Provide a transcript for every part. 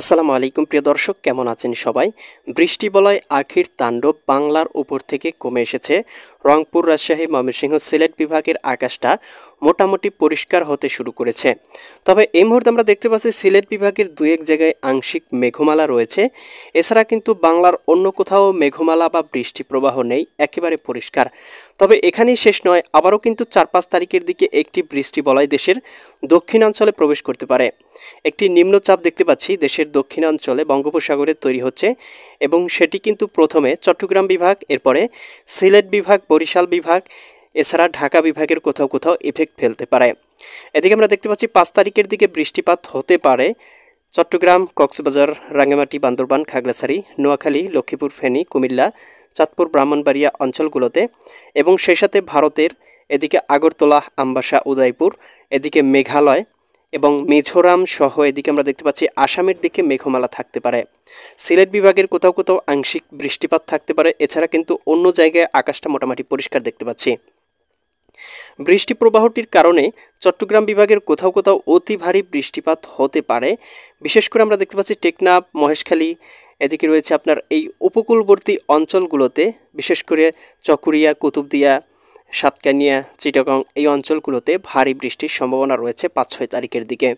আসসালামু আলাইকুম প্রিয় দর্শক, কেমন আছেন সবাই? বৃষ্টি বলয় আখির তাণ্ডব বাংলার উপর থেকে কমে এসেছে। রংপুর, রাজশাহী, ময়মনসিংহ, সিলেট বিভাগের আকাশটা মোটামুটি পরিষ্কার হতে শুরু করেছে। তবে এই মুহূর্তে আমরা দেখতে পাচ্ছি সিলেট বিভাগের দুই এক জায়গায় আংশিক মেঘমালা রয়েছে। এছাড়া কিন্তু বাংলার অন্য কোথাও মেঘমালা বা বৃষ্টি প্রবাহ নেই, একেবারে পরিষ্কার। তবে এখানেই শেষ নয়, আবারও কিন্তু 4-5 তারিখের দিকে একটি বৃষ্টি বলয় দেশের দক্ষিণাঞ্চলে প্রবেশ করতে পারে। একটি নিম্নচাপ দেখতে পাচ্ছি দেশের দক্ষিণাঞ্চলে বঙ্গোপসাগরে তৈরি হচ্ছে, এবং সেটি কিন্তু প্রথমে চট্টগ্রাম বিভাগ, এরপরে সিলেট বিভাগ, বরিশাল বিভাগ, এছাড়া ঢাকা বিভাগের কোথাও কোথাও ইফেক্ট ফেলতে পারে। এদিকে আমরা দেখতে পাচ্ছি 5 তারিখের দিকে বৃষ্টিপাত হতে পারে চট্টগ্রাম, কক্সবাজার, রাঙ্গামাটি, বান্দরবান, খাগড়াছড়ি, নোয়াখালী, লক্ষ্মীপুর, ফেনী, কুমিল্লা, চাঁদপুর, ব্রাহ্মণবাড়িয়া অঞ্চলগুলোতে, এবং সেই সাথে ভারতের এদিকে আগরতলা, আমবাসা, উদয়পুর, এদিকে মেঘালয় এবং মিজোরাম সহ এদিকে আমরা দেখতে পাচ্ছি আসামের দিকে মেঘমালা থাকতে পারে। সিলেট বিভাগের কোথাও কোথাও আংশিক বৃষ্টিপাত থাকতে পারে। এছাড়া কিন্তু অন্য জায়গায় আকাশটা মোটামুটি পরিষ্কার দেখতে পাচ্ছি। বৃষ্টি প্রবাহটির কারণে চট্টগ্রাম বিভাগের কোথাও কোথাও অতি ভারী বৃষ্টিপাত হতে পারে। বিশেষ করে আমরা দেখতে পাচ্ছি টেকনাফ, মহেশখালী, এদিকে রয়েছে আপনার এই উপকূলবর্তী অঞ্চলগুলোতে, বিশেষ করে চকরিয়া, কুতুবদিয়া, সাতকানিয়া, চিটাগং এই অঞ্চলগুলোতে ভারী বৃষ্টির সম্ভাবনা রয়েছে 5-6 তারিখের দিকে।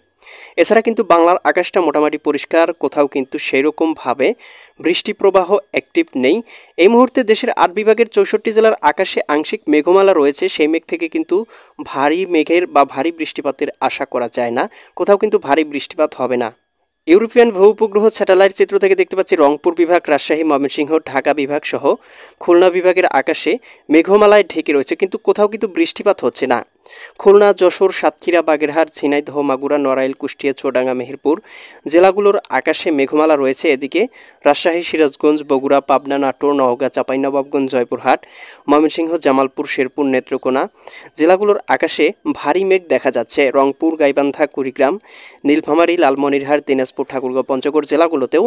এছাড়া কিন্তু বাংলার আকাশটা মোটামুটি পরিষ্কার, কোথাও কিন্তু সেইরকমভাবে বৃষ্টি প্রবাহ অ্যাক্টিভ নেই। এই মুহূর্তে দেশের 8 বিভাগের 64 জেলার আকাশে আংশিক মেঘমালা রয়েছে। সেই মেঘ থেকে কিন্তু ভারী মেঘের বা ভারী বৃষ্টিপাতের আশা করা যায় না, কোথাও কিন্তু ভারী বৃষ্টিপাত হবে না। ইউরোপিয়ান ভূ উপগ্রহ স্যাটেলাইট চিত্র থেকে দেখতে পাচ্ছি রংপুর বিভাগ, রাজশাহী, ময়মনসিংহ, ঢাকা বিভাগ সহ খুলনা বিভাগের আকাশে মেঘমালায় ঢেকে রয়েছে, কিন্তু কোথাও কিন্তু বৃষ্টিপাত হচ্ছে না। খুলনা, যশোর, সাতক্ষীরা, বাগেরহাট, ঝিনাইদহ, মাগুরা, নড়াইল, কুষ্টিয়া, চুয়াডাঙ্গা, মেহেরপুর জেলাগুলোর আকাশে মেঘমালা রয়েছে। এদিকে রাজশাহী, সিরাজগঞ্জ, বগুড়া, পাবনা, নাটোর, নওগাঁ, চাঁপাইনবাবগঞ্জ, জয়পুরহাট, ময়মনসিংহ, জামালপুর, শেরপুর, নেত্রকোনা জেলাগুলোর আকাশে ভারী মেঘ দেখা যাচ্ছে। রংপুর, গাইবান্ধা, কুড়িগ্রাম, নীলফামারী, লালমনিরহাট, দিনাজপুর, ঠাকুরগাঁও, পঞ্চগড় জেলাগুলোতেও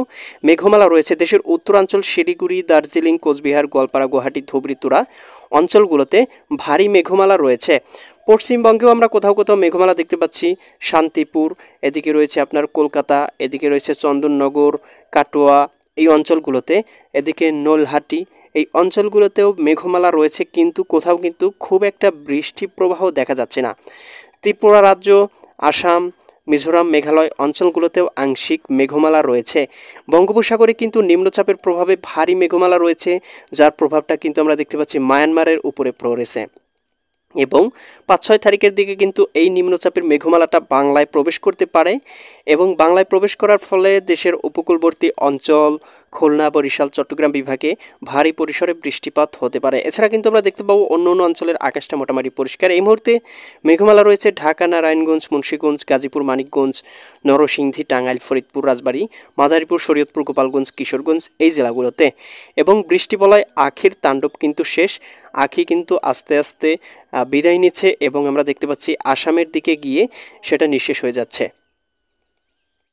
মেঘমালা রয়েছে। দেশের উত্তরাঞ্চল শিলিগুড়ি, দার্জিলিং, কোচবিহার, গোয়ালপাড়া, গুয়াহাটি, ধুবড়ী, তুরা অঞ্চলগুলোতে ভারী মেঘমালা রয়েছে। পশ্চিমবঙ্গেও আমরা কোথাও কোথাও মেঘমালা দেখতে পাচ্ছি। শান্তিপুর, এদিকে রয়েছে আপনার কলকাতা, এদিকে রয়েছে চন্দননগর, কাটোয়া এই অঞ্চলগুলোতে, এদিকে নলহাটি এই অঞ্চলগুলোতেও মেঘমালা রয়েছে, কিন্তু কোথাও কিন্তু খুব একটা বৃষ্টি প্রবাহ দেখা যাচ্ছে না। ত্রিপুরা রাজ্য, আসাম, মিজোরাম, মেঘালয় অঞ্চলগুলোতেও আংশিক মেঘমালা রয়েছে। বঙ্গোপসাগরে কিন্তু নিম্নচাপের প্রভাবে ভারী মেঘমালা রয়েছে, যার প্রভাবটা কিন্তু আমরা দেখতে পাচ্ছি মায়ানমারের উপরে পড়েছে। এবং 5-6 তারিখের দিকে কিন্তু এই নিম্নচাপের মেঘমালাটা বাংলায় প্রবেশ করতে পারে, এবং বাংলায় প্রবেশ করার ফলে দেশের উপকূলবর্তী অঞ্চল, খুলনা, বরিশাল, চট্টগ্রাম বিভাগে ভারী পরিসরে বৃষ্টিপাত হতে পারে। এছাড়া কিন্তু আমরা দেখতে পাবো অন্য অন্য অঞ্চলের আকাশটা মোটামুটি পরিষ্কার। এই মুহূর্তে মেঘমালা রয়েছে ঢাকা, নারায়ণগঞ্জ, মুন্সিগঞ্জ, গাজীপুর, মানিকগঞ্জ, নরসিংদী, টাঙ্গাইল, ফরিদপুর, রাজবাড়ী, মাদারীপুর, শরীয়তপুর, গোপালগঞ্জ, কিশোরগঞ্জ এই জেলাগুলোতে। এবং বৃষ্টি বলয় আখির তাণ্ডব কিন্তু শেষ। আখি কিন্তু আস্তে আস্তে বিদায় নিচ্ছে, এবং আমরা দেখতে পাচ্ছি আসামের দিকে গিয়ে সেটা নিঃশেষ হয়ে যাচ্ছে।